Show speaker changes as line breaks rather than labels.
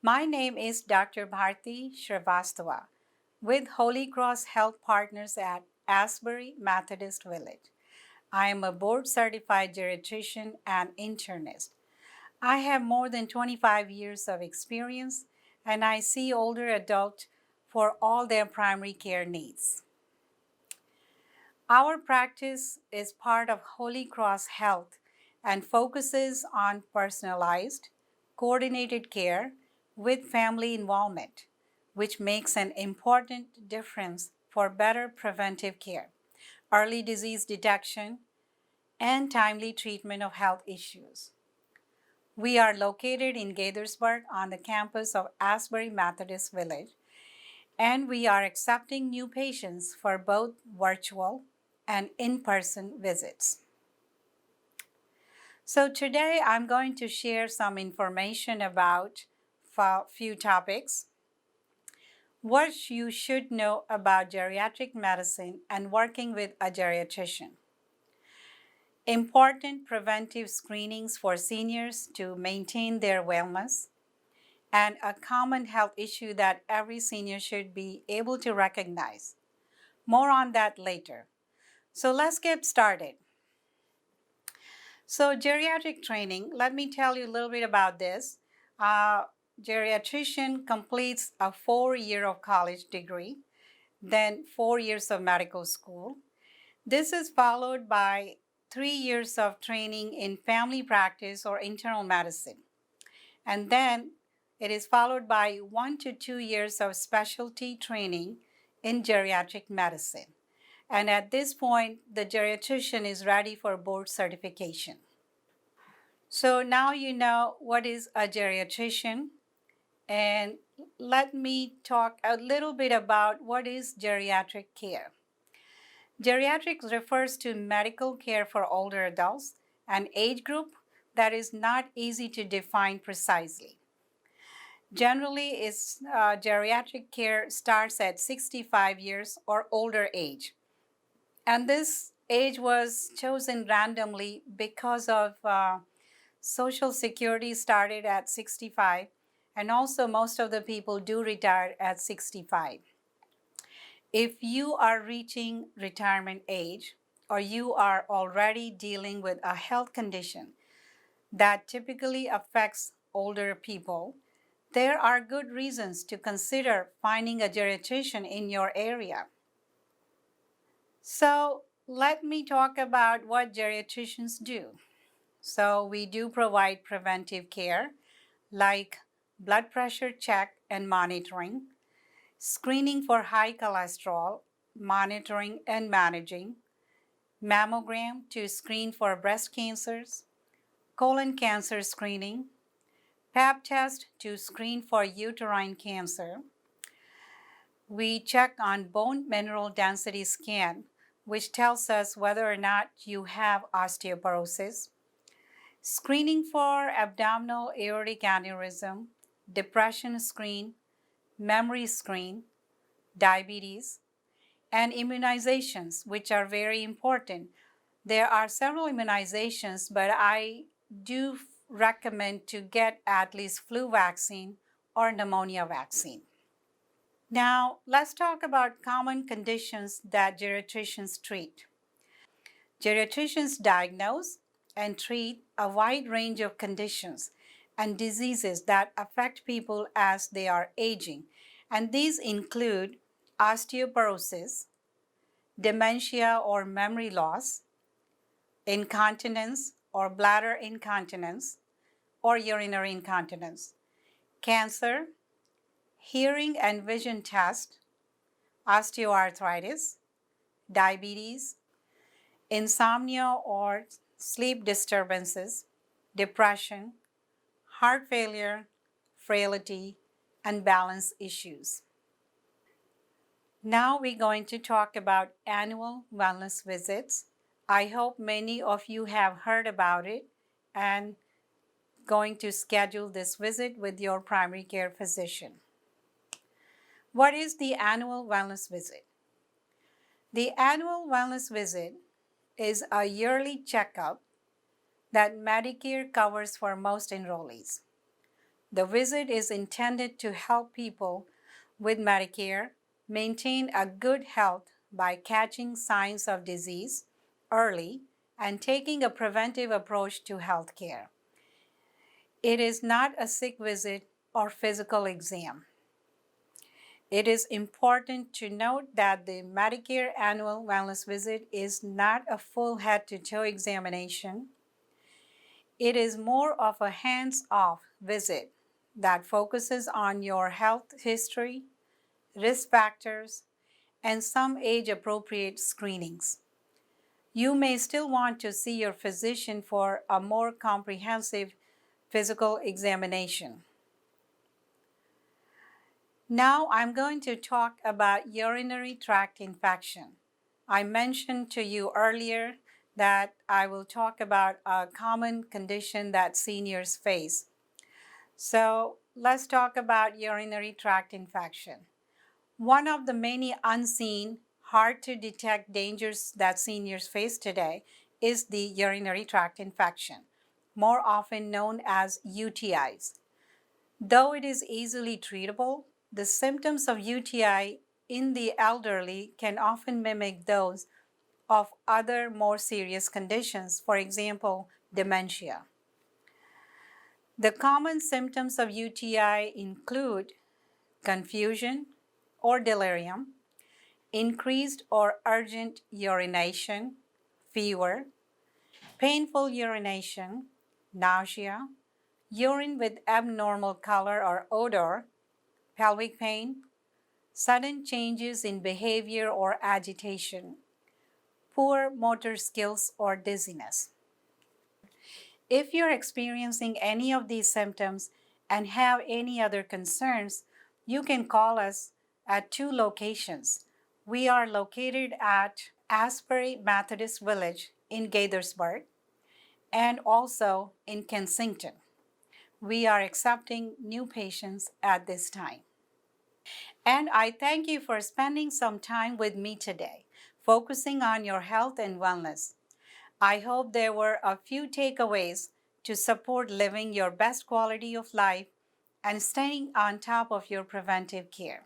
My name is Dr. Bharti Shrivastava with Holy Cross Health Partners at Asbury Methodist Village. I am a board certified geriatrician and internist. I have more than 25 years of experience and I see older adults for all their primary care needs. Our practice is part of Holy Cross Health and focuses on personalized, coordinated care with family involvement, which makes an important difference for better preventive care, early disease detection, and timely treatment of health issues. We are located in Gaithersburg on the campus of Asbury Methodist Village, and we are accepting new patients for both virtual and in-person visits. So today I'm going to share some information about a few topics. What you should know about geriatric medicine and working with a geriatrician. Important preventive screenings for seniors to maintain their wellness, and a common health issue that every senior should be able to recognize. More on that later. So let's get started. So geriatric training, let me tell you a little bit about this. Geriatrician completes a 4-year of college degree, then 4 years of medical school. This is followed by 3 years of training in family practice or internal medicine. And then it is followed by 1 to 2 years of specialty training in geriatric medicine. And at this point, the geriatrician is ready for board certification. So now you know what is a geriatrician, and let me talk a little bit about what is geriatric care. Geriatrics refers to medical care for older adults, an age group that is not easy to define precisely. Generally, geriatric care starts at 65 years or older age. And this age was chosen randomly because of Social Security started at 65, and also most of the people do retire at 65. If you are reaching retirement age or you are already dealing with a health condition that typically affects older people, there are good reasons to consider finding a geriatrician in your area. So let me talk about what geriatricians do. So we do provide preventive care like blood pressure check and monitoring, screening for high cholesterol, monitoring and managing, mammogram to screen for breast cancers, colon cancer screening, pap test to screen for uterine cancer. We check on bone mineral density scan, which tells us whether or not you have osteoporosis. Screening for abdominal aortic aneurysm, depression screen, memory screen, diabetes, and immunizations, which are very important. There are several immunizations, but I do recommend to get at least flu vaccine or pneumonia vaccine. Now, let's talk about common conditions that geriatricians treat. Geriatricians diagnose and treat a wide range of conditions and diseases that affect people as they are aging, and these include osteoporosis, dementia or memory loss, incontinence or bladder incontinence or urinary incontinence, cancer, hearing and vision test, osteoarthritis, diabetes, insomnia or sleep disturbances, depression, heart failure, frailty, and balance issues. Now we're going to talk about annual wellness visits. I hope many of you have heard about it and going to schedule this visit with your primary care physician. What is the annual wellness visit? The annual wellness visit is a yearly checkup that Medicare covers for most enrollees. The visit is intended to help people with Medicare maintain a good health by catching signs of disease early and taking a preventive approach to health care. It is not a sick visit or physical exam. It is important to note that the Medicare annual wellness visit is not a full head to toe examination. It is more of a hands-off visit that focuses on your health history, risk factors, and some age-appropriate screenings. You may still want to see your physician for a more comprehensive physical examination. Now I'm going to talk about urinary tract infection. I mentioned to you earlier that I will talk about a common condition that seniors face. So let's talk about urinary tract infection. One of the many unseen, hard to detect dangers that seniors face today is the urinary tract infection, more often known as UTIs. Though it is easily treatable, the symptoms of UTI in the elderly can often mimic those of other more serious conditions, for example, dementia. The common symptoms of UTI include confusion or delirium, increased or urgent urination, fever, painful urination, nausea, urine with abnormal color or odor, pelvic pain, sudden changes in behavior or agitation, poor motor skills or dizziness. If you're experiencing any of these symptoms and have any other concerns, you can call us at two locations. We are located at Asbury Methodist Village in Gaithersburg and also in Kensington. We are accepting new patients at this time. And I thank you for spending some time with me today, focusing on your health and wellness. I hope there were a few takeaways to support living your best quality of life and staying on top of your preventive care.